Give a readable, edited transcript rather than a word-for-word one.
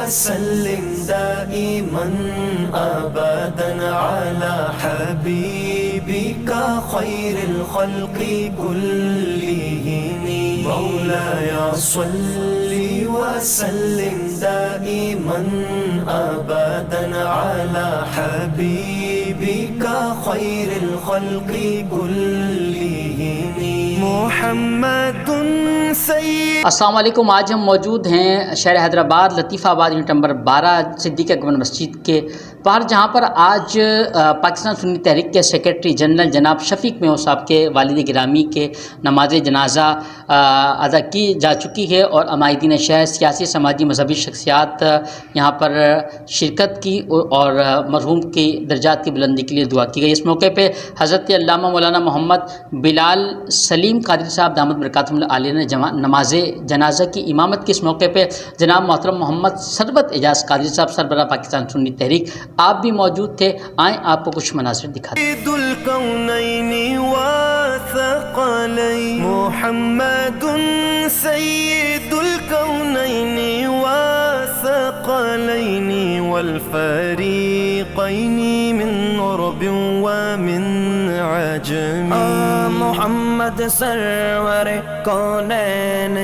वसल्लिम दाइमन अबदन अला हबीबिका खैरिल खल्क़ि कुल्लिहिम मौलाया सल्लि वसल्लिम दाइमन अबदन अला हबीबिका खैरिल खल्क़ि कुल्लिहिम मुहम्मदुन सय्यद। अस्सलाम वालेकुम। आज हम मौजूद हैं शहर हैदराबाद लतीफ़ाबाद यूनिट नंबर 12 सिद्दीक़ अकबर मस्जिद के बाहर, जहां पर आज पाकिस्तान सुन्नी तहरीक के सेक्रेटरी जनरल जनाब शफ़ीक मेओ साहब के वालिद गिरामी के नमाज जनाजा अदा की जा चुकी है और अमायदीन शहर, सियासी, समाजी, मजहबी शख्सियात यहाँ पर शिरकत की और मरहूम की दर्जात की बुलंदी के लिए दुआ की गई। इस मौके पर हज़रत अल्लामा मौलाना मोहम्मद बिलाल सलीम कादरी साहब दामद बरकातुहुल आलिया ने नमाज जनाजा की इमामत की। इस मौके पे जनाब मोहतरम मोहम्मद सरबत एजाज कादरी साहब सरबराह पाकिस्तान सुन्नी तहरीक आप भी मौजूद थे। आए आपको कुछ मनासिर दिखाते हैं। मुहम्मदुन सय्यदुल कौनैनि व सकलैनि वल फरीक़ैनि मिन उर्बिन व मिन अजम। मोहम्मद सरवर कौनैन